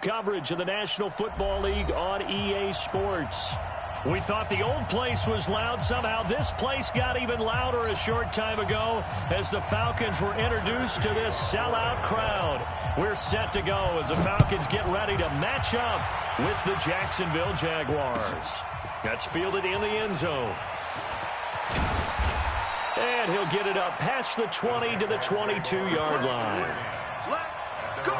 Coverage of the National Football League on EA Sports. We thought the old place was loud. Somehow this place got even louder a short time ago as the Falcons were introduced to this sellout crowd. We're set to go as the Falcons get ready to match up with the Jacksonville Jaguars. That's fielded in the end zone. And he'll get it up past the 20 to the 22-yard line. Let's go.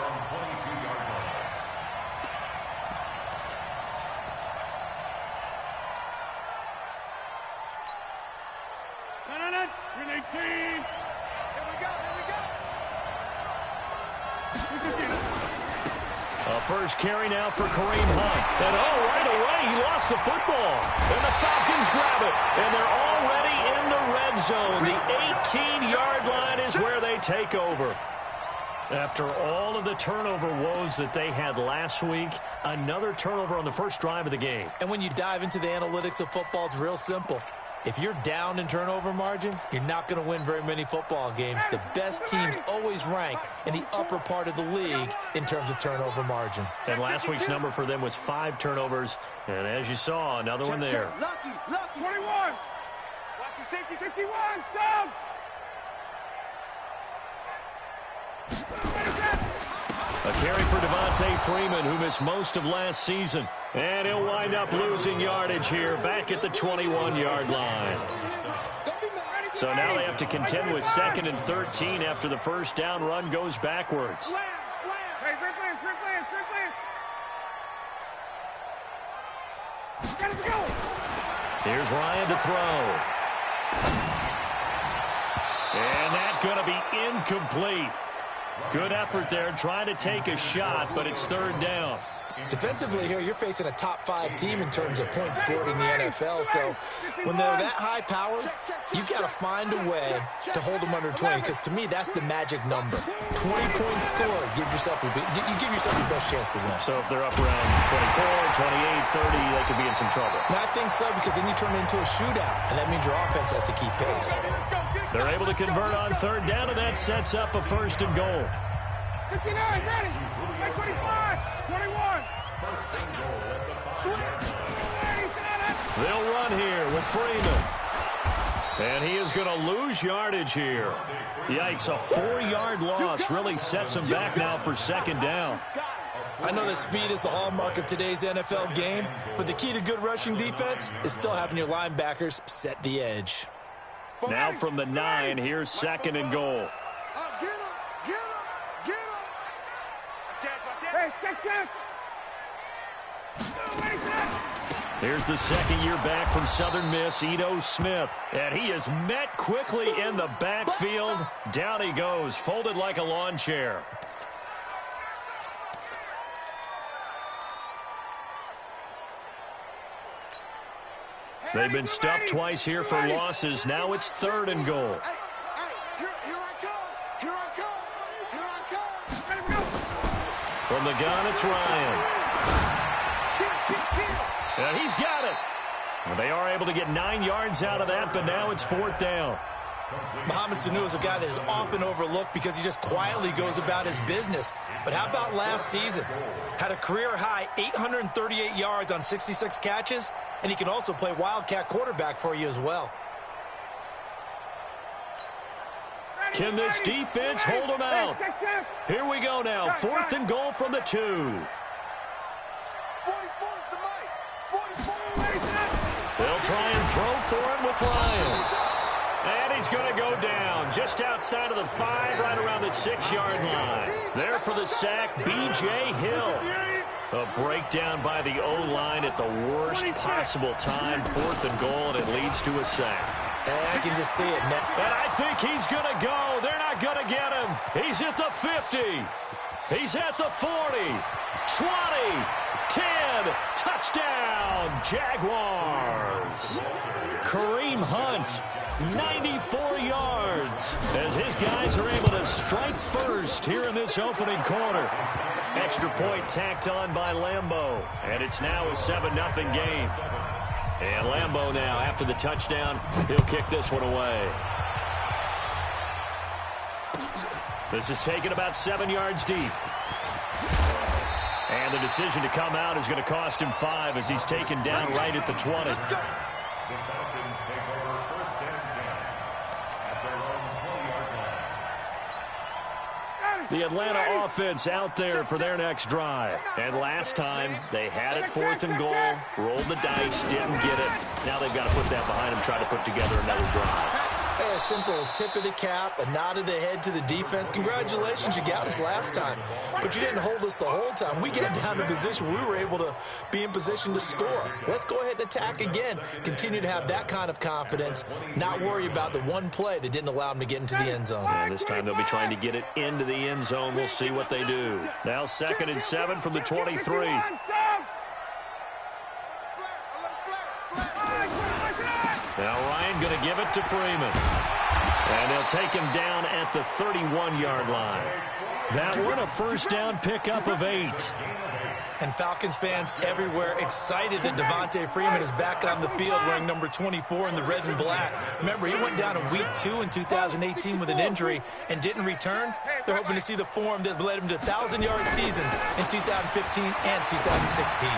First carry now for Kareem Hunt. And right away, he lost the football. And the Falcons grab it. And they're already in the red zone. The 18-yard line is where they take over. After all of the turnover woes that they had last week, another turnover on the first drive of the game. And when you dive into the analytics of football, it's real simple. If you're down in turnover margin, you're not going to win very many football games. The best teams always rank in the upper part of the league in terms of turnover margin. And last week's number for them was 5 turnovers. And as you saw, another one there. Lucky, 21. Watch the safety, 51. Down. A carry for Devontae Freeman, who missed most of last season. And he'll wind up losing yardage here, back at the 21-yard line. So now they have to contend with 2nd and 13 after the first down run goes backwards. Here's Ryan to throw. And that's going to be incomplete. Good effort there, trying to take a shot, but it's 3rd down. Defensively here, you're facing a top-5 team in terms of points scored in the NFL. So when they're that high-powered, you got to find a way to hold them under 20. Because to me, that's the magic number. 20 points scored, you give yourself your best chance to win. So if they're up around 24, 28, 30, they could be in some trouble. And I think so, because then you turn it into a shootout, and that means your offense has to keep pace. They're able to convert on 3rd down, and that sets up a 1st and goal. 59, ready. 25, 21. They'll run here with Freeman. And he is going to lose yardage here. Yikes, a 4-yard loss really sets him back now for 2nd down. I know that speed is the hallmark of today's NFL game, but the key to good rushing defense is still having your linebackers set the edge. Now from the 9, here's 2nd and goal. Here's the 2nd year back from Southern Miss, Ito Smith. And he is met quickly in the backfield. Down he goes, folded like a lawn chair. They've been stuffed twice here for losses. Now it's 3rd and goal. From the gun, it's Ryan. And he's got it. Well, they are able to get 9 yards out of that, but now it's 4th down. Mohamed Sanu is a guy that is often overlooked because he just quietly goes about his business. But how about last season? Had a career-high 838 yards on 66 catches, and he can also play wildcat quarterback for you as well. Can this defense hold him out? Here we go now. 4th and goal from the 2. They'll try and throw for him with Ryan. And he's going to go down just outside of the 5, right around the 6-yard line. There for the sack, B.J. Hill. A breakdown by the O-line at the worst possible time. 4th and goal, and it leads to a sack. And I can just see it now. And I think he's going to go. They're not going to get him. He's at the 50. He's at the 40. 20. 10. Touchdown, Jaguars. Kareem Hunt, 94 yards, as his guys are able to strike first here in this opening quarter. Extra point tacked on by Lambeau, and it's now a 7-0 game. And Lambeau now, after the touchdown, he'll kick this one away. This is taken about 7 yards deep. And And the decision to come out is going to cost him 5 as he's taken down right at the 20. The Falcons take over 1st and 10 at their own 20-yard line. The Atlanta offense out there for their next drive. And last time, they had it 4th and goal, rolled the dice, didn't get it. Now they've got to put that behind them, try to put together another drive. Hey, a simple tip of the cap, a nod of the head to the defense. Congratulations, you got us last time. But you didn't hold us the whole time. We got down to position where we were able to be in position to score. Let's go ahead and attack again. Continue to have that kind of confidence, not worry about the one play that didn't allow them to get into the end zone. And this time they'll be trying to get it into the end zone. We'll see what they do. Now 2nd and 7 from the 23. Now Ryan going to give it to Freeman. And they'll take him down at the 31-yard line. That one a 1st down pickup of 8. And Falcons fans everywhere excited that Devontae Freeman is back on the field wearing number 24 in the red and black. Remember, he went down in week 2 in 2018 with an injury and didn't return. They're hoping to see the form that led him to 1,000-yard seasons in 2015 and 2016.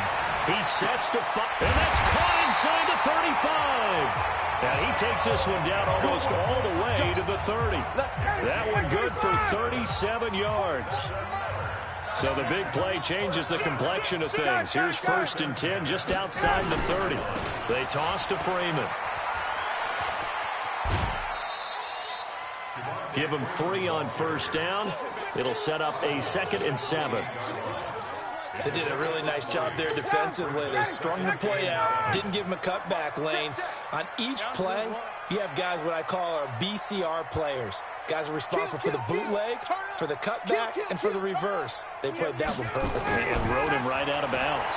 He sets to 5, and that's caught inside the 35. And he takes this one down almost all the way to the 30. That one good for 37 yards. So the big play changes the complexion of things. Here's 1st and 10 just outside the 30. They toss to Freeman. Give him 3 on 1st down. It'll set up a 2nd and 7. They did a really nice job there defensively. They strung the play out, didn't give him a cutback lane. On each play, you have guys what I call our BCR players. Guys are responsible for the bootleg, for the cutback, and for the reverse. They played that one perfectly. And rode him right out of bounds.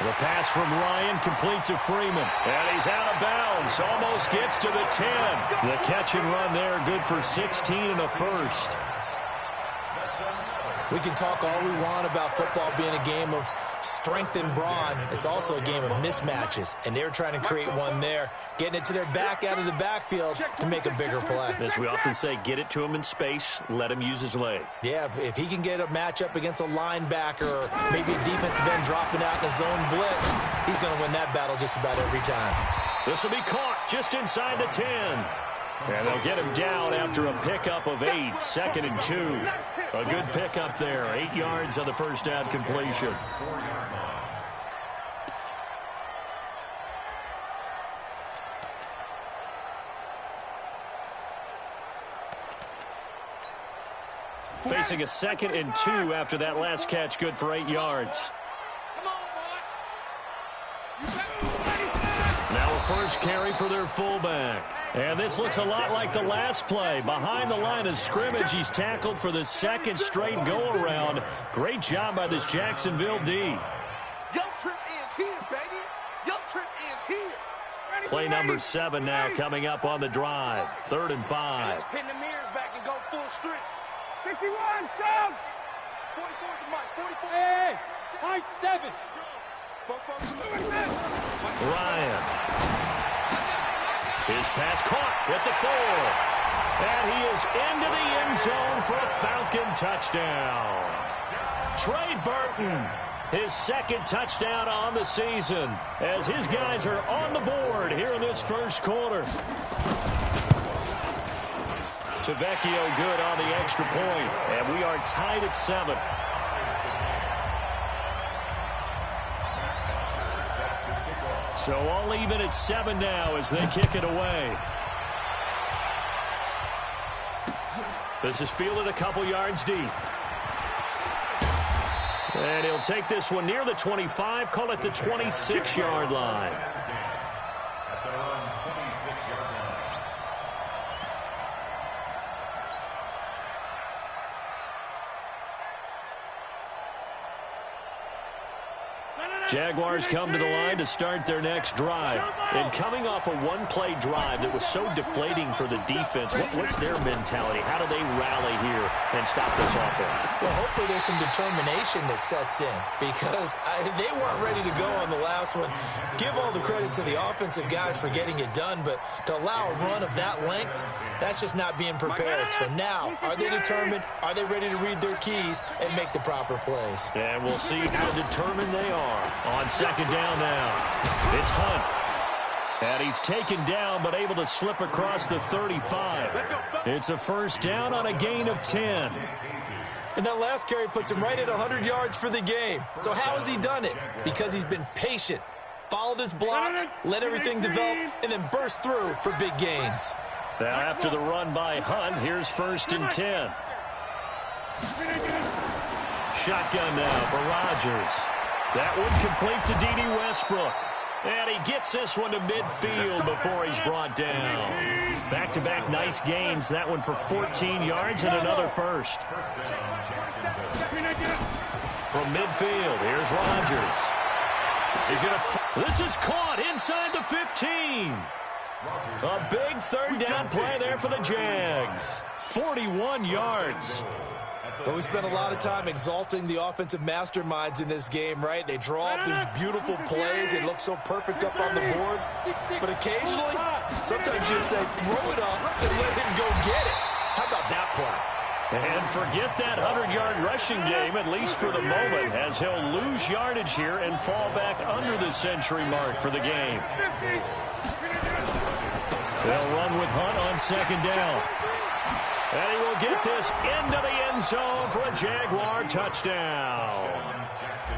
The pass from Ryan complete to Freeman. And he's out of bounds. Almost gets to the 10. The catch and run there, good for 16 and a 1st. We can talk all we want about football being a game of strength and brawn. It's also a game of mismatches, and they're trying to create one there, getting it to their back out of the backfield to make a bigger play. As we often say, get it to him in space, let him use his leg. Yeah, if he can get a matchup against a linebacker or maybe a defensive end dropping out in a zone blitz, he's going to win that battle just about every time. This will be caught just inside the 10. And they'll get him down after a pickup of 8, 2nd and 2. A good pickup there, 8 yards on the 1st down completion. Facing a 2nd and 2 after that last catch, good for 8 yards. Now a 1st carry for their fullback. And this looks a lot like the last play. Behind the line of scrimmage, he's tackled for the 2nd straight go-around. Great job by this Jacksonville D. Your trip is here, baby. Your trip is here. Play number 7 now coming up on the drive. 3rd and 5. Let's pin the mirrors back and go full strength. 51, Sam. 44 to Mike. 44. Hey, high 7. Ryan. His pass caught at the 4. And he is into the end zone for a Falcon touchdown. Trey Burton, his 2nd touchdown on the season, as his guys are on the board here in this 1st quarter. Tavecchio good on the extra point, and we are tied at 7. So all even at 7 now as they kick it away. This is fielded a couple yards deep. And he'll take this one near the 25, call it the 26-yard line. At their own 26-yard line. Jaguars come to the line to start their next drive. And coming off a one-play drive that was so deflating for the defense, what's their mentality? How do they rally here and stop this offense? Well, hopefully there's some determination that sets in because they weren't ready to go on the last one. Give all the credit to the offensive guys for getting it done, but to allow a run of that length, that's just not being prepared. So now, are they determined? Are they ready to read their keys and make the proper plays? And we'll see how determined they are. On second down now, it's Hunt. And he's taken down but able to slip across the 35. It's a first down on a gain of 10. And that last carry puts him right at 100 yards for the game. So how has he done it? Because he's been patient, followed his blocks, let everything develop, and then burst through for big gains. Now after the run by Hunt, here's first and 10. Shotgun now for Rodgers. That one complete to D.D. Westbrook. And he gets this one to midfield before he's brought down. Back-to-back nice gains. That one for 14 yards and another first. From midfield, here's Rodgers. He's going to... This is caught inside the 15. A big third down play there for the Jags. 41 yards. But we spent a lot of time exalting the offensive masterminds in this game, right? They draw up these beautiful plays. It looks so perfect up on the board. But occasionally, sometimes you just say, throw it up and let him go get it. How about that play? And forget that 100-yard rushing game, at least for the moment, as he'll lose yardage here and fall back under the century mark for the game. They'll run with Hunt on second down. And he will get this into the end zone for a Jaguar touchdown.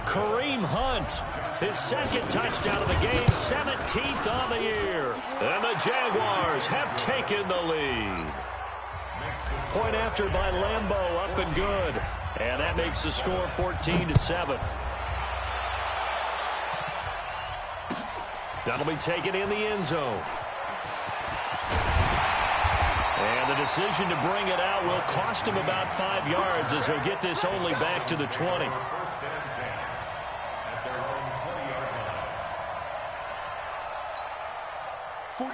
Kareem Hunt, his second touchdown of the game, 17th on the year. And the Jaguars have taken the lead. Point after by Lambeau, up and good. And that makes the score 14-7. That'll be taken in the end zone. And the decision to bring it out will cost him about 5 yards as he'll get this only back to the 20.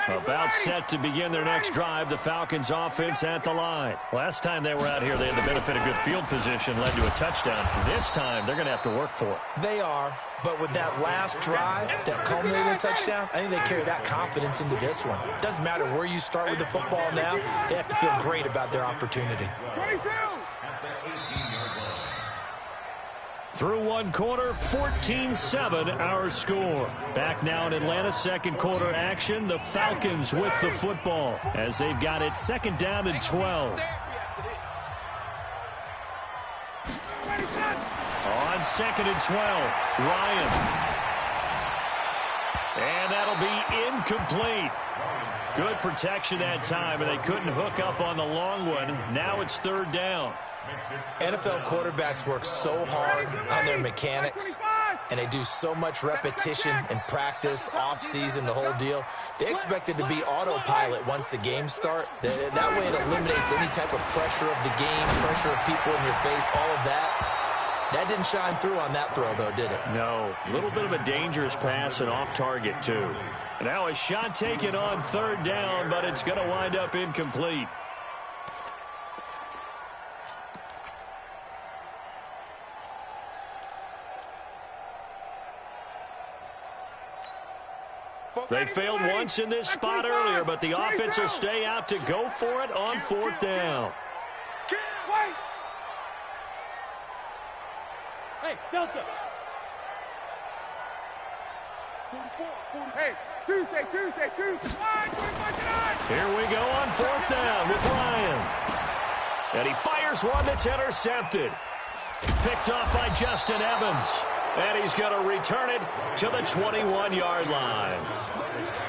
About set to begin their next drive, the Falcons offense at the line. Last time they were out here, they had the benefit of good field position, led to a touchdown. This time, they're going to have to work for it. They are, but with that last drive that culminated in a touchdown, I think they carry that confidence into this one. It doesn't matter where you start with the football now. They have to feel great about their opportunity. 22. Through one quarter, 14-7 our score. Back now in Atlanta's second quarter action, the Falcons with the football as they've got it second down and 12. On second and 12, Ryan. And that'll be incomplete. Good protection that time, and they couldn't hook up on the long one. Now it's third down. NFL quarterbacks work so hard on their mechanics, and they do so much repetition and practice, off-season, the whole deal. They expect it to be autopilot once the games start. That way it eliminates any type of pressure of the game, pressure of people in your face, all of that. That didn't shine through on that throw, though, did it? No. A little bit of a dangerous pass and off target, too. Now a shot taken on third down, but it's going to wind up incomplete. They failed once in this spot earlier, but the offense will stay out to go for it on fourth down. Hey, Delta. Hey, Tuesday. Here we go on fourth down with Ryan. And he fires one that's intercepted. Picked off by Justin Evans. And he's going to return it to the 21-yard line.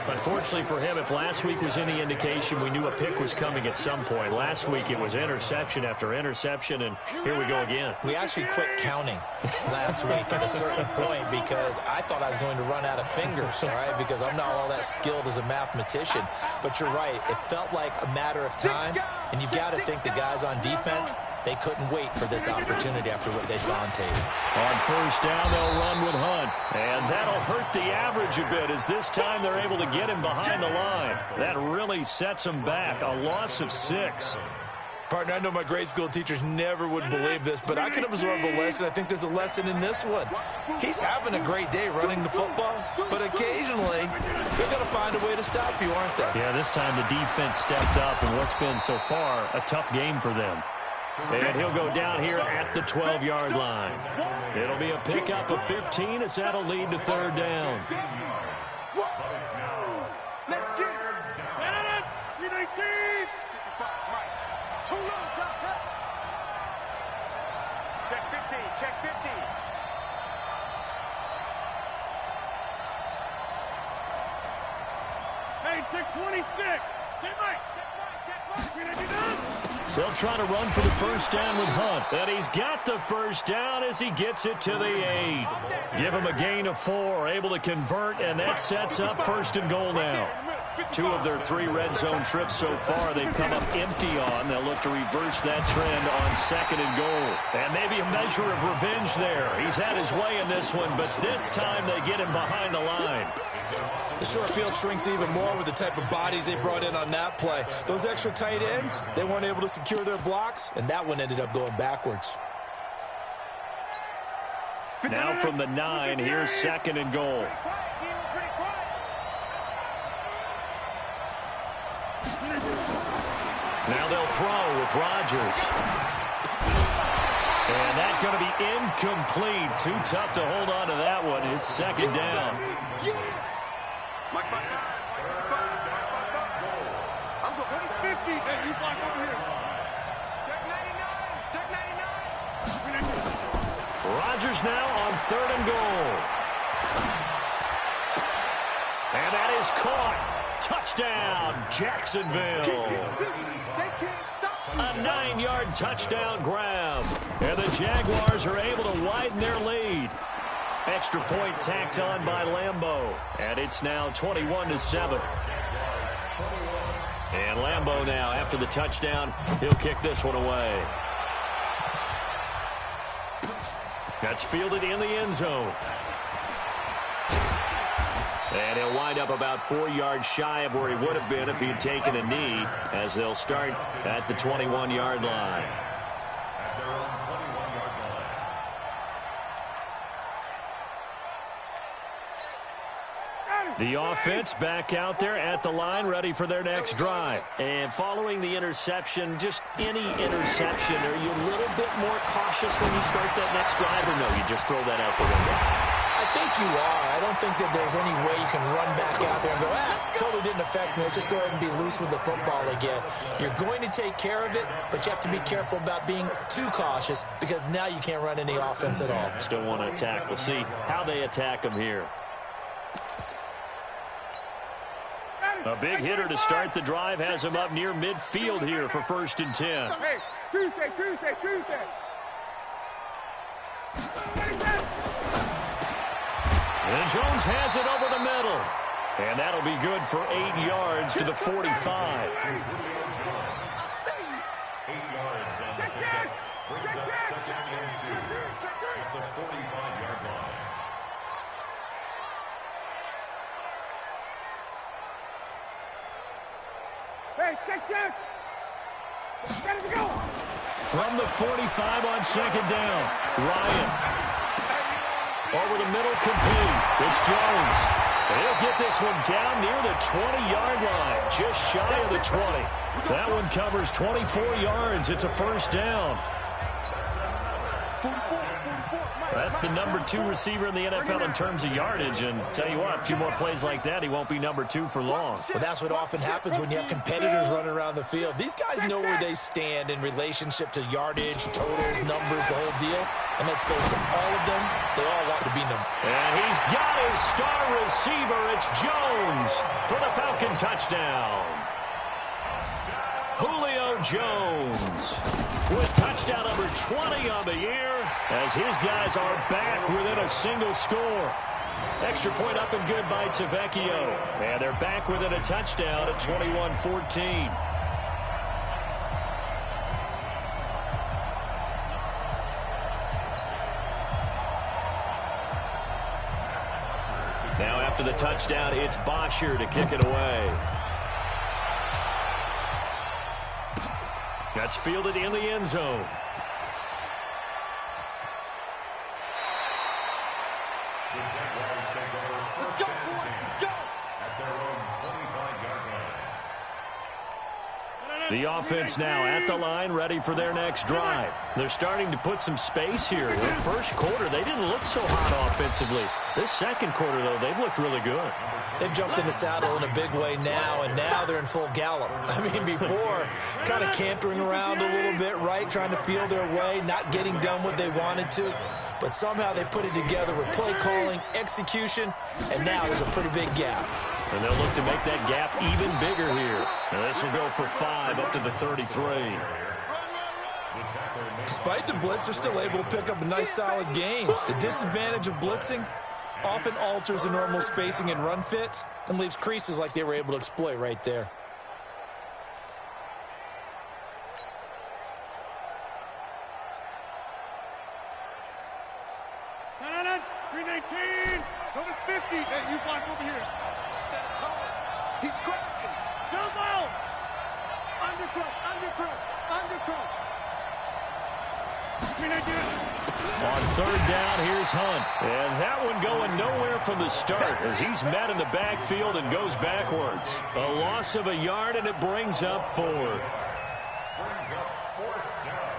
Unfortunately for him, if last week was any indication, we knew a pick was coming at some point. Last week it was interception after interception, and here we go again. We actually quit counting last week at a certain point because I thought I was going to run out of fingers, all right, because I'm not all that skilled as a mathematician. But you're right. It felt like a matter of time, and you've got to think the guys on defense, They couldn't wait for this opportunity after what they saw on tape. On first down, they'll run with Hunt. And that'll hurt the average a bit as this time they're able to get him behind the line. That really sets him back. A loss of 6. Partner, I know my grade school teachers never would believe this, but I can absorb a lesson. I think there's a lesson in this one. He's having a great day running the football, but occasionally they're going to find a way to stop you, aren't they? Yeah, this time the defense stepped up in what's been so far a tough game for them. And he'll go down here at the 12-yard line. It'll be a pickup of 15 as that'll lead to third down. Let's get it. Too low, check 15, check 15. Hey, check 26. Check right, They'll try to run for the first down with Hunt. And he's got the first down as he gets it to the 8. Give him a gain of 4, able to convert, and that sets up first and goal now. 2 of their 3 red zone trips so far they've come up empty on. They'll look to reverse that trend on second and goal. And maybe a measure of revenge there. He's had his way in this one, but this time they get him behind the line. The short field shrinks even more with the type of bodies they brought in on that play. Those extra tight ends, they weren't able to secure their blocks, and that one ended up going backwards. Now from the 9, here's second and goal. Now they'll throw with Rodgers. And that's going to be incomplete. Too tough to hold on to that one. It's second down. I'm going 50. Hey, you block over here. Check 99. Check 99. Rodgers now on third and goal. And that is caught. Touchdown, Jacksonville. A 9-yard touchdown grab. And the Jaguars are able to widen their lead. Extra point tacked on by Lambeau. And it's now 21-7. And Lambeau now, after the touchdown, he'll kick this one away. That's fielded in the end zone. And he'll wind up about 4 yards shy of where he would have been if he had taken a knee, as they'll start at the 21-yard line. At their own 21-yard line. The offense back out there at the line, ready for their next drive. And following the interception, just any interception, are you a little bit more cautious when you start that next drive, or no, you just throw that out the window? I think you are. I don't think that there's any way you can run back out there and go, totally didn't affect me. Let's just go ahead and be loose with the football again. You're going to take care of it, but you have to be careful about being too cautious because now you can't run any offense at all. Still want to attack. We'll see how they attack him here. A big hitter to start the drive has him up near midfield here for first and 10. Hey, Tuesday. And Jones has it over the middle. And that'll be good for 8 yards to the 45. 8 yards on the pickup. Brings up second and 2 at the 45-yard line. Hey, check. Gotta go. From the 45 on second down, Ryan. Over the middle, complete. It's Jones. He'll get this one down near the 20-yard line, just shy of the 20. That one covers 24 yards. It's a first down. That's the number 2 receiver in the NFL in terms of yardage. And tell you what, a few more plays like that, he won't be number 2 for long. Well, that's what often happens when you have competitors running around the field. These guys know where they stand in relationship to yardage, totals, numbers, the whole deal. And let's face it, all of them, they all want to be number. And he's got his star receiver. It's Jones for the Falcon touchdown. Julio Jones with touchdown number 20 on the year as his guys are back within a single score. Extra point up and good by Tavecchio. And they're back within a touchdown at 21-14. After the touchdown, it's Bosher to kick it away. That's fielded in the end zone. The Jaguars take over first and 10 at their own 25-yard line. The offense now at the line, ready for their next drive. They're starting to put some space here. In the first quarter, they didn't look so hot offensively. This second quarter, though, they've looked really good. They've jumped in the saddle in a big way now, and now they're in full gallop. I mean, before, kind of cantering around a little bit, right, trying to feel their way, not getting done what they wanted to. But somehow they put it together with play calling, execution, and now there's a pretty big gap. And they'll look to make that gap even bigger here. And this will go for 5 up to the 33. Despite the blitz, they're still able to pick up a nice, solid gain. The disadvantage of blitzing often alters the normal spacing and run fits and leaves creases like they were able to exploit right there. No. 319. Number 50. Hey, you block over here. Set a tone. He's crashing. Jump out. Undercrouch. 319. On third down, here's Hunt. And that one going nowhere from the start as he's met in the backfield and goes backwards. A loss of a yard, and it brings up 4th. Brings up 4th down.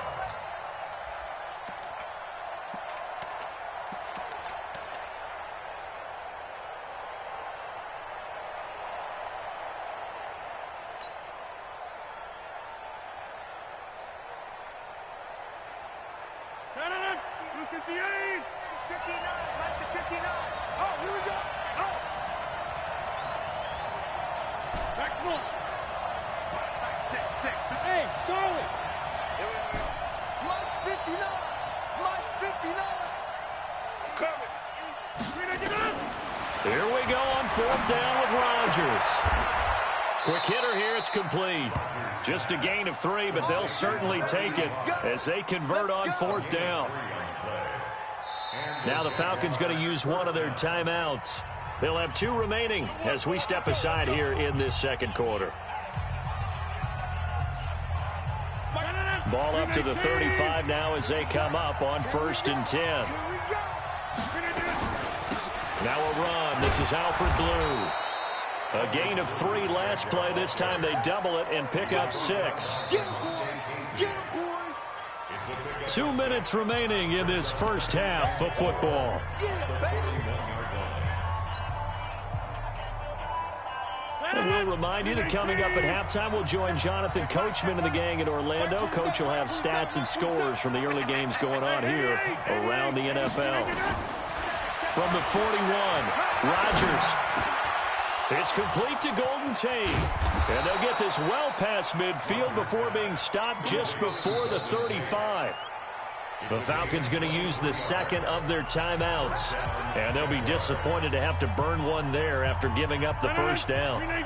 Hey, Charlie. Mike's 59. Coming. Here we go on 4th down with Rodgers. Quick hitter here, it's complete. Just a gain of 3, but they'll certainly take it as they convert on 4th down. Now the Falcons going to use one of their timeouts. They'll have 2 remaining as we step aside here in this second quarter. Ball up to the 35 now as they come up on 1st and 10. Now a run. This is Alfred Blue. A gain of 3 last play. This time they double it and pick up 6. 2 minutes remaining in this first half of football. And we'll remind you that coming up at halftime, we'll join Jonathan Coachman and the gang in Orlando. Coach will have stats and scores from the early games going on here around the NFL. From the 41, Rodgers. It's complete to Golden Tate. And they'll get this well past midfield before being stopped just before the 35. The Falcons going to use the second of their timeouts. And they'll be disappointed to have to burn one there after giving up the first down. 88.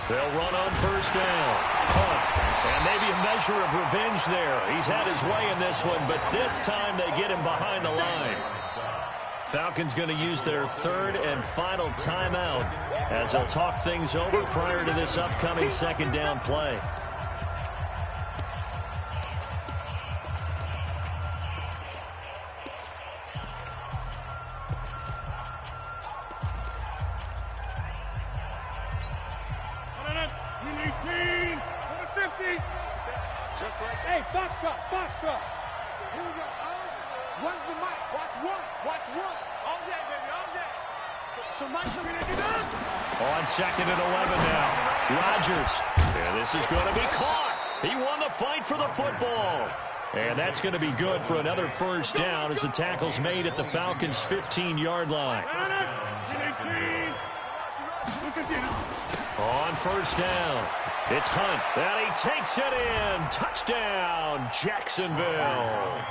They'll run on first down. Hunt. And maybe a measure of revenge there. He's had his way in this one, but this time they get him behind the line. Falcons going to use their 3rd and final timeout as they'll talk things over prior to this upcoming second down play. Just like, hey, box truck. Here we go. One's the mic. Watch one. All day, baby, all day. So Mike's going to get up. On 2nd and 11 now. Rodgers. And this is going to be caught. He won the fight for the football. And that's going to be good for another first down as the tackle's made at the Falcons' 15-yard line. On first down, it's Hunt. And he takes it in. Touchdown, Jacksonville.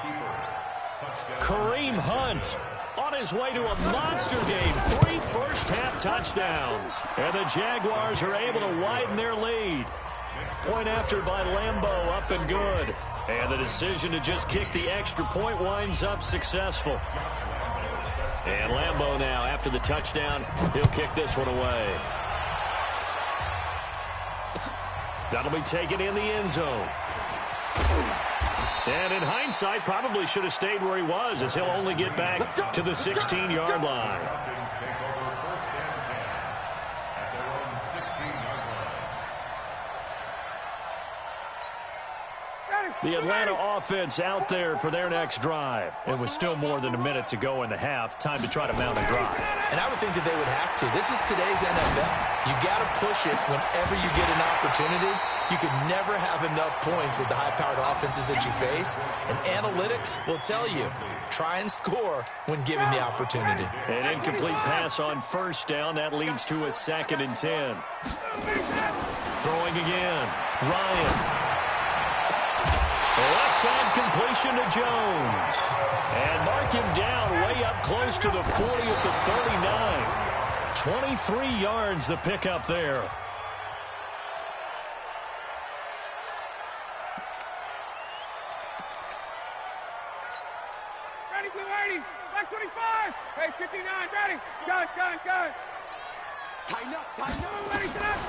Kareem Hunt on his way to a monster game. 3 first-half touchdowns. And the Jaguars are able to widen their lead. Point after by Lambeau, up and good. And the decision to just kick the extra point winds up successful. And Lambeau now, after the touchdown, he'll kick this one away. That'll be taken in the end zone. And in hindsight, probably should have stayed where he was, as he'll only get back to the 16-yard line. The Atlanta offense out there for their next drive. It was still more than a minute to go in the half. Time to try to mount a drive. And I would think that they would have to. This is today's NFL. You got to push it whenever you get an opportunity. You can never have enough points with the high-powered offenses that you face. And analytics will tell you, try and score when given the opportunity. An incomplete pass on first down. That leads to a 2nd and 10. Throwing again. Ryan. Left side completion to Jones. And mark him down way up close to the 40 at the 39. 23 yards the pickup there. Ready, blue 80. Black 25. Hey, 59. Ready. Gun. Tighten up. Ready, set up.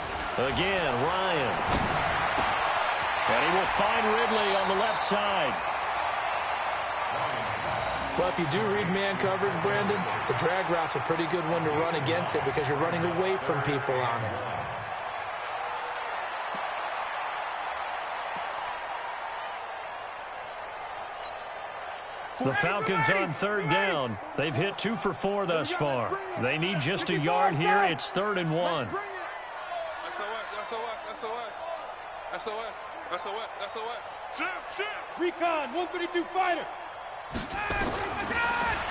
Again, Ryan. And he will find Ridley on the left side. Well, if you do read man coverage, Brandon, the drag route's a pretty good one to run against it because you're running away from people on it. The Falcons on 3rd down. They've hit 2 for 4 thus far. They need just a yard here. It's 3rd and 1. SOS. Recon, 132 fighter.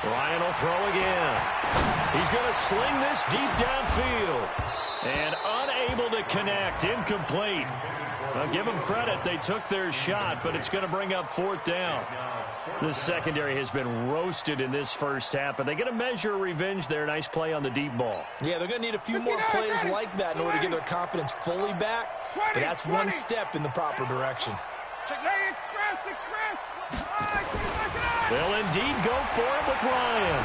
Ryan will throw again. He's going to sling this deep downfield. And unable to connect. Incomplete. Well, give them credit. They took their shot, but it's going to bring up 4th down. The secondary has been roasted in this first half, but they get a measure of revenge there. Nice play on the deep ball. Yeah, they're going to need a few more plays like that in order to get their confidence fully back, but that's one step in the proper direction. They'll indeed go for it with Ryan.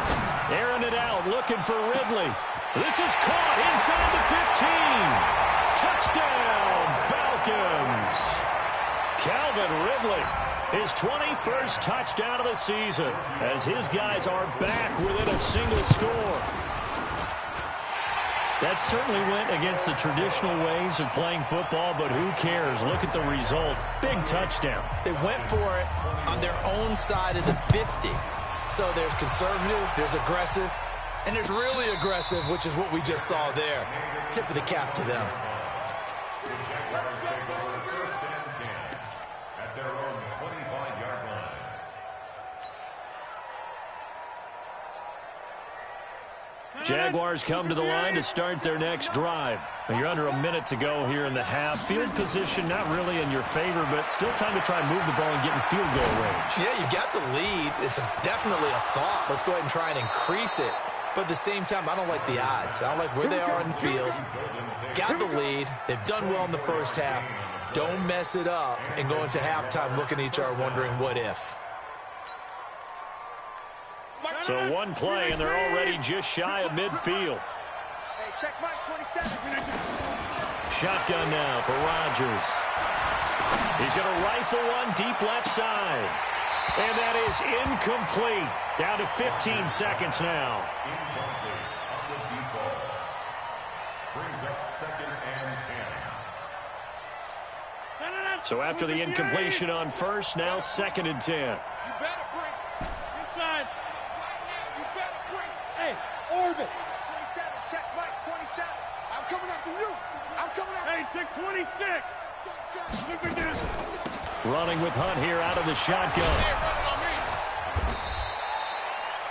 Airing it out, looking for Ridley. This is caught inside the 15. Touchdown, Falcons. Calvin Ridley, his 21st touchdown of the season, as his guys are back within a single score. That certainly went against the traditional ways of playing football, but who cares? Look at the result. Big touchdown. They went for it on their own side of the 50. So there's conservative, there's aggressive, and there's really aggressive, which is what we just saw there. Tip of the cap to them. Jaguars come to the line to start their next drive. You're under a minute to go here in the half. Field position not really in your favor, but still time to try and move the ball and get in field goal range. Yeah, you got the lead. It's definitely a thought. Let's go ahead and try and increase it. But at the same time, I don't like the odds. I don't like where they are in the field. Got the lead. They've done well in the first half. Don't mess it up and go into halftime looking at each other wondering what if. So one play, and they're already just shy of midfield. Hey, check Mike 27. Shotgun now for Rodgers. He's going to rifle one deep left side. And that is incomplete. Down to 15 seconds now. Incomplete on the deep ball. Brings up 2nd and 10. So after the incompletion on first, now 2nd and 10. You better bring. Inside. You better bring. Hey, orbit. 27, check Mike 27. I'm coming after you. I'm coming after you. Hey, check 26. Look at this. Running with Hunt here out of the shotgun.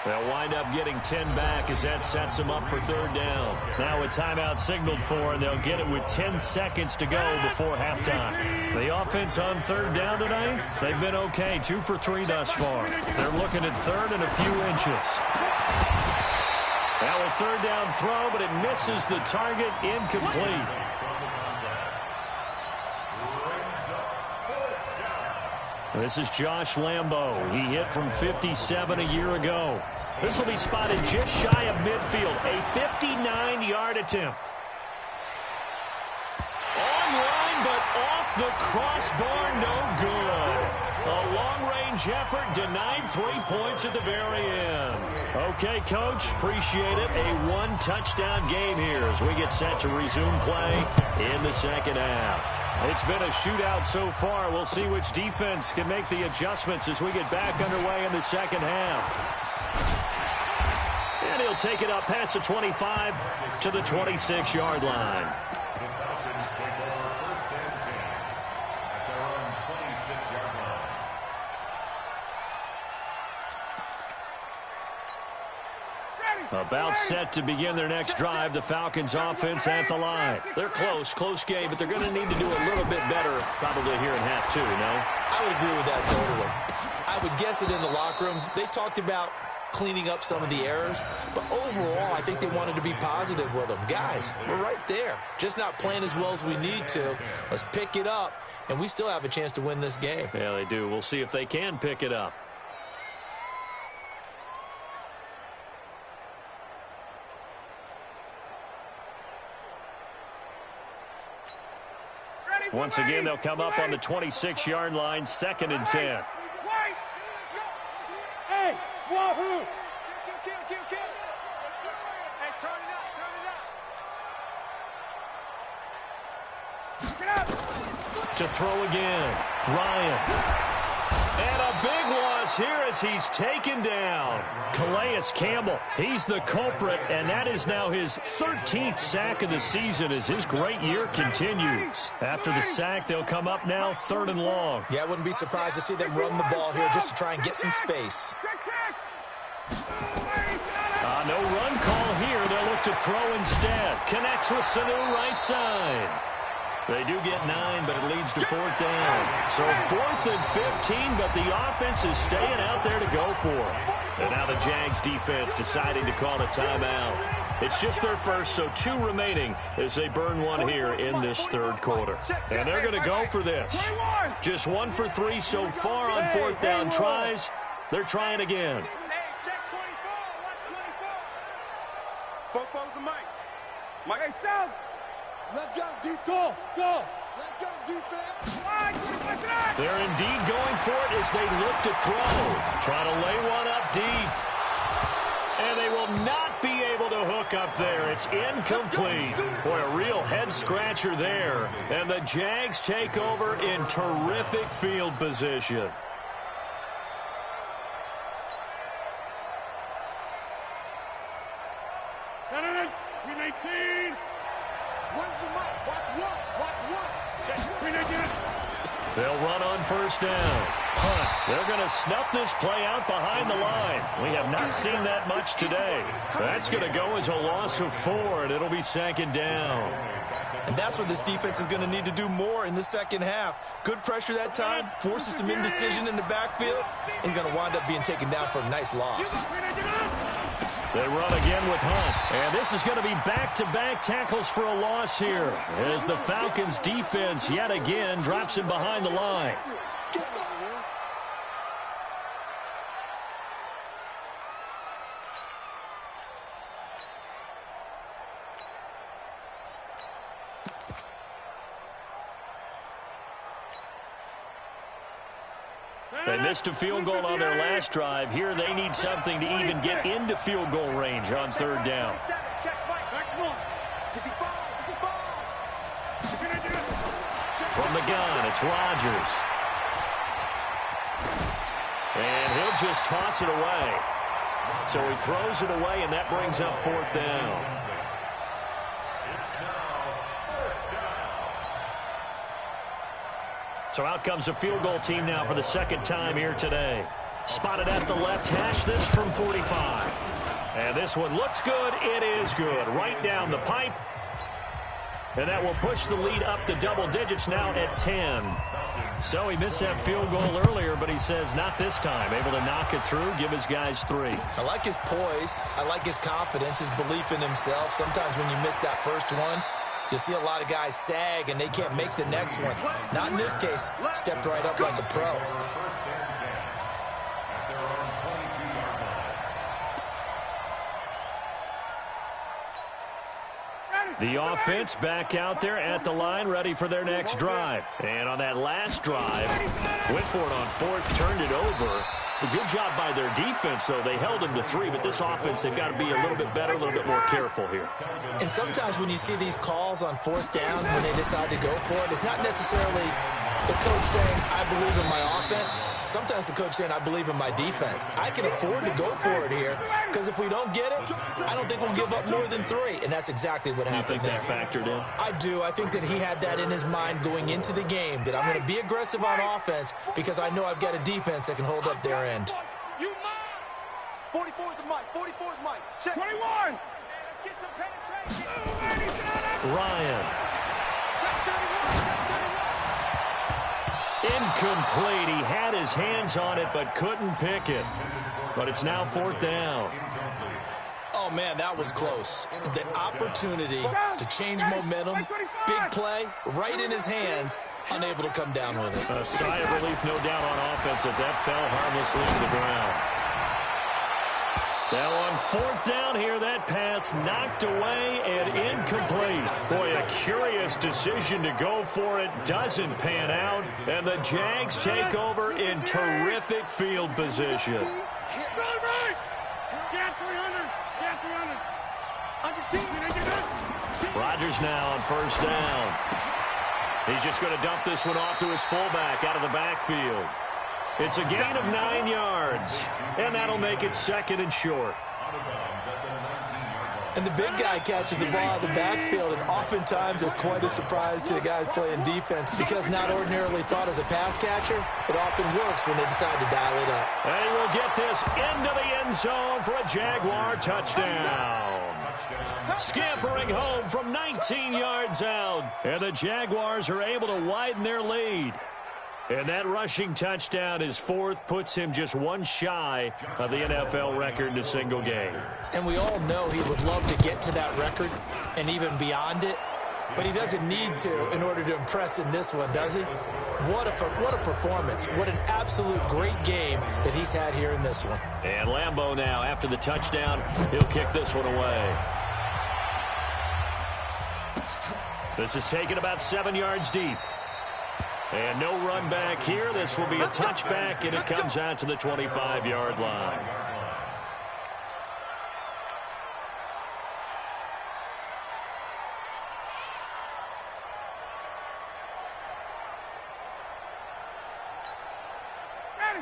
They'll wind up getting 10 back as that sets them up for 3rd down. Now a timeout signaled for, and they'll get it with 10 seconds to go before halftime. The offense on 3rd down tonight, they've been okay. 2 for 3 thus far. They're looking at 3rd and a few inches. Now a 3rd down throw, but it misses the target. Incomplete. This is Josh Lambo. He hit from 57 a year ago. This will be spotted just shy of midfield. A 59-yard attempt. On-line, but off the crossbar, no good. A long-range effort denied 3 points at the very end. Okay, Coach, appreciate it. A one-touchdown game here as we get set to resume play in the second half. It's been a shootout so far. We'll see which defense can make the adjustments as we get back underway in the second half. And he'll take it up past the 25 to the 26-yard line. The Falcons take over first and 10 at their own 26-yard line. About set to begin their next drive, the Falcons offense at the line. They're close game, but they're going to need to do a little bit better probably here in half two, no? I would agree with that totally. I would guess it in the locker room. They talked about cleaning up some of the errors, but overall, I think they wanted to be positive with them. Guys, we're right there. Just not playing as well as we need to. Let's pick it up, and we still have a chance to win this game. Yeah, they do. We'll see if they can pick it up. Once again, they'll come up on the 26-yard line, 2nd and 10. Hey, wahoo! Kill. Hey, turn it up. Get up. To throw again, Ryan. And a big loss here as he's taken down. Calais Campbell, he's the culprit, and that is now his 13th sack of the season as his great year continues. After the sack, they'll come up now 3rd and long. Yeah, I wouldn't be surprised to see them run the ball here just to try and get some space. No run call here. They'll look to throw instead. Connects with Sanu right side. They do get 9, but it leads to 4th down. So 4th and 15, but the offense is staying out there to go for it. And now the Jags defense deciding to call a timeout. It's just their first, so 2 remaining as they burn one here in this 3rd quarter. And they're going to go for this. Just 1 for 3 so far on 4th down tries. They're trying again. Football's the mic. Mike, hey, South. Let's go, defense. Go. Let's go, defense. They're indeed going for it as they look to throw. Trying to lay one up deep. And they will not be able to hook up there. It's incomplete. Boy, a real head-scratcher there. And the Jags take over in terrific field position. They'll run on 1st down. Punt. They're going to snuff this play out behind the line. We have not seen that much today. That's going to go as a loss of 4, and it'll be 2nd down. And that's what this defense is going to need to do more in the second half. Good pressure that time, forces some indecision in the backfield. He's going to wind up being taken down for a nice loss. They run again with Hunt. And this is going to be back-to-back tackles for a loss here as the Falcons defense yet again drops him behind the line. They missed a field goal on their last drive. Here they need something to even get into field goal range on 3rd down. From the gun, it's Rodgers. And he'll just toss it away. So he throws it away, and that brings up 4th down. So out comes the field goal team now for the 2nd time here today. Spotted at the left hash, this from 45. And this one looks good. It is good. Right down the pipe. And that will push the lead up to double digits now at 10. So he missed that field goal earlier, but he says not this time. Able to knock it through, give his guys 3. I like his poise. I like his confidence, his belief in himself. Sometimes when you miss that first one, You'll see a lot of guys sag, and they can't make the next one. Not in this case. Stepped right up like a pro. The offense back out there at the line, ready for their next drive. And on that last drive, went for it on fourth, turned it over. A good job by their defense, though. They held him to 3, but this offense, they've got to be a little bit better, a little bit more careful here. And sometimes when you see these calls on fourth down, when they decide to go for it, it's not necessarily the coach saying, I believe in my offense. Sometimes the coach saying, I believe in my defense. I can afford to go for it here, because if we don't get it, I don't think we'll give up more than 3. And that's exactly what happened there. You think that factored in? I do. I think that he had that in his mind going into the game, that I'm going to be aggressive on offense because I know I've got a defense that can hold up their end. 44 is the mic. 44 is Mike. Check. 21. Let's get some penetration. Ryan. Check 31. Incomplete. He had his hands on it but couldn't pick it. But it's now fourth down. Oh, man, that was close. The opportunity to change momentum, big play, right in his hands, unable to come down with it. A sigh of relief, no doubt, on offense if that fell harmlessly to the ground. Now on fourth down here, that pass knocked away and incomplete. Boy, a curious decision to go for it. Doesn't pan out. And the Jags take over in terrific field position. Rodgers now on first down. He's just going to dump this one off to his fullback out of the backfield. It's a gain of 9 yards, and that'll make it second and short. And the big guy catches the ball out of the backfield, and oftentimes it's quite a surprise to the guys playing defense because not ordinarily thought as a pass catcher, it often works when they decide to dial it up. And he will get this into the end zone for a Jaguar touchdown. Scampering home from 19 yards out, and the Jaguars are able to widen their lead. And that rushing touchdown is fourth, puts him just one shy of the NFL record in a single game. And we all know he would love to get to that record and even beyond it, but he doesn't need to in order to impress in this one, does he? What a performance. What an absolute great game that he's had here in this one. And Lambeau now, after the touchdown, he'll kick this one away. This is taken about 7 yards deep. And no run back here. This will be a touchback, and it comes out to the 25-yard line.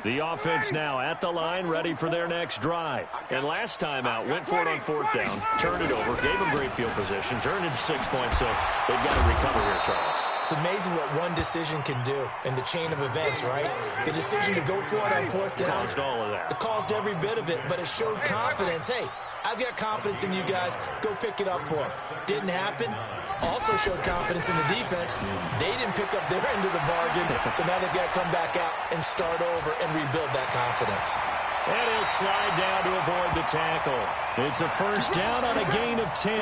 The offense now at the line, ready for their next drive. And last time out, went for it on fourth down, turned it over, gave them great field position, turned into 6 points, so they've got to recover here, Charles. It's amazing what one decision can do in the chain of events, right? The decision to go for it on fourth down. Caused all of that. It caused every bit of it, but it showed confidence. Hey, I've got confidence in you guys. Go pick it up for them. Didn't happen. Also showed confidence in the defense. They didn't pick up their end of the bargain, so now they've got to come back out and start over and rebuild that confidence. And he'll slide down to avoid the tackle. It's a first down on a gain of 10.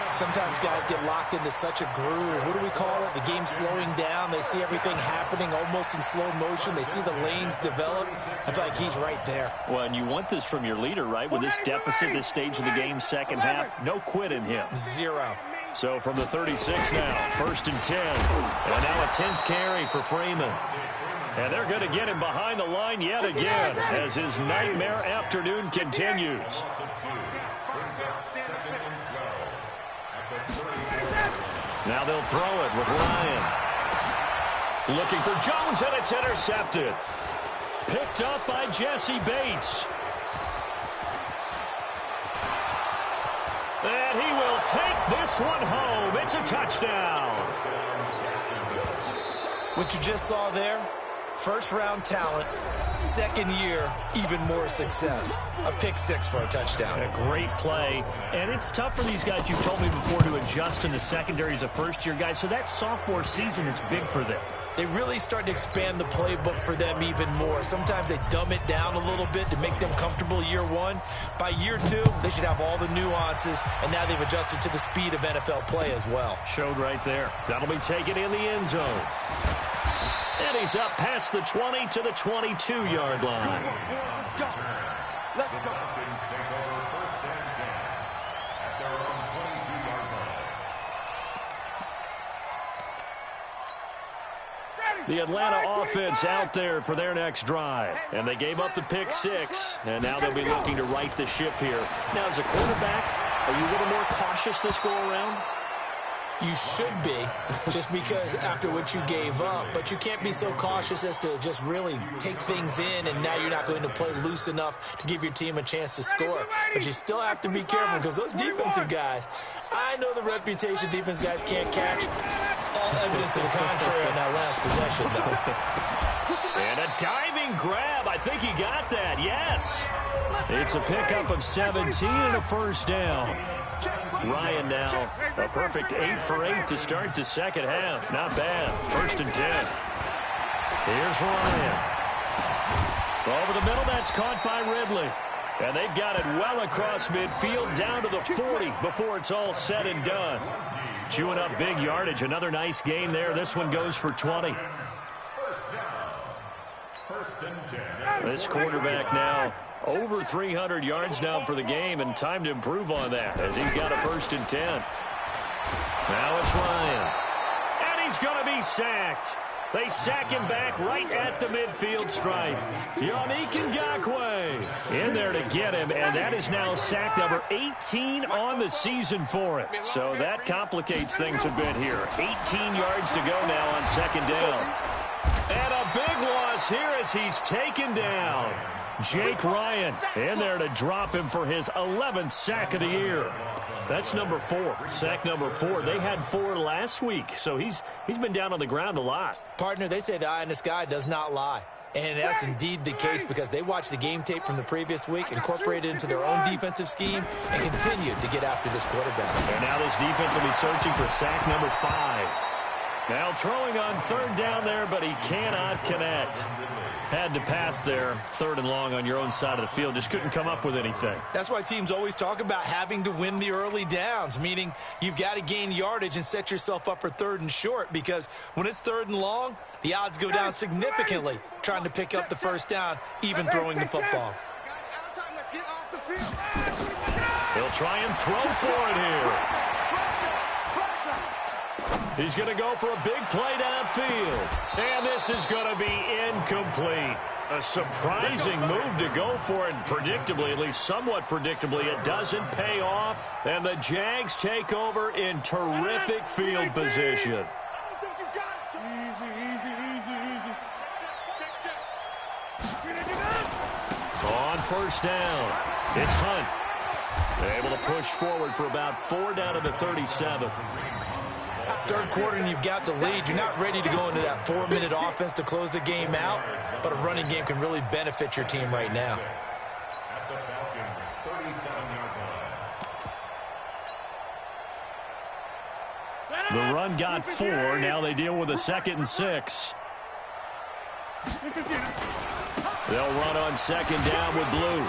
Sometimes guys get locked into such a groove. What do we call it? The game slowing down. They see everything happening almost in slow motion. They see the lanes develop. I feel like he's right there. Well, and you want this from your leader, right? With this deficit, this stage of the game, second half, no quit in him. Zero. So from the 36 now, first and 10. And now a 10th carry for Freeman. And they're going to get him behind the line yet again as his nightmare afternoon continues. Now they'll throw it with Ryan. Looking for Jones, and it's intercepted. Picked up by Jesse Bates. And he will take this one home. It's a touchdown. What you just saw there, first-round talent, second year, even more success. A pick six for a touchdown. A great play. And it's tough for these guys, you've told me before, to adjust in the secondary as a first-year guy. So that sophomore season is big for them. they really start to expand the playbook for them even more. Sometimes they dumb it down a little bit to make them comfortable year one. By year two, they should have all the nuances, and now they've adjusted to the speed of NFL play as well. Showed right there. That'll be taken in the end zone. And he's up past the 20 to the 22-yard line. Let's go. Let's go. Falcons take over first and 10 at their own 22-yard line. The Atlanta offense out there for their next drive. And they gave up the pick six, and now they'll be looking to right the ship here. Now, as a quarterback, are you a little more cautious this go-around? You should be, just because after what you gave up. But you can't be so cautious as to just really take things in, and now you're not going to play loose enough to give your team a chance to score. But you still have to be careful, because those defensive guys, I know the reputation defense guys can't catch. All evidence to the contrary on that last possession, though. And a diving grab. I think he got that, yes. It's a pickup of 17 and a first down. Ryan now, a perfect 8 for 8 to start the second half. Not bad. First and 10. Here's Ryan. Over the middle, that's caught by Ridley. And they've got it well across midfield down to the 40 before it's all said and done. Chewing up big yardage. Another nice gain there. This one goes for 20. First and 10. This quarterback now over 300 yards now for the game, and time to improve on that as he's got a first and 10. Now it's Ryan. And he's going to be sacked. They sack him back right at the midfield stripe. Yannick Ngakoue in there to get him, and that is now sack number 18 on the season for him. So that complicates things a bit here. 18 yards to go now on second down. And a big loss here as he's taken down. Jake Ryan in there to drop him for his 11th sack of the year. That's number 4, sack number 4. They had 4 last week, so he's been down on the ground a lot. Partner, they say the eye in the sky does not lie. And that's indeed the case, because they watched the game tape from the previous week, incorporated it into their own defensive scheme, and continued to get after this quarterback. And now this defense will be searching for sack number 5. Now throwing on third down there, but he cannot connect. Had to pass there, third and long on your own side of the field. Just couldn't come up with anything. That's why teams always talk about having to win the early downs, meaning you've got to gain yardage and set yourself up for third and short, because when it's third and long, the odds go down significantly trying to pick up the first down, even throwing the football. He'll try and throw for it here. He's going to go for a big play downfield. And this is going to be incomplete. A surprising move to go for it. Predictably, at least somewhat predictably, it doesn't pay off. And the Jags take over in terrific field position. On first down, it's Hunt. Able to push forward for about 4 down to the 37. Third quarter and you've got the lead. You're not ready to go into that 4-minute offense to close the game out, but a running game can really benefit your team right now. At the Falcons' 37-yard line. The run got 4. Now they deal with a 2nd and 6. They'll run on second down with blue.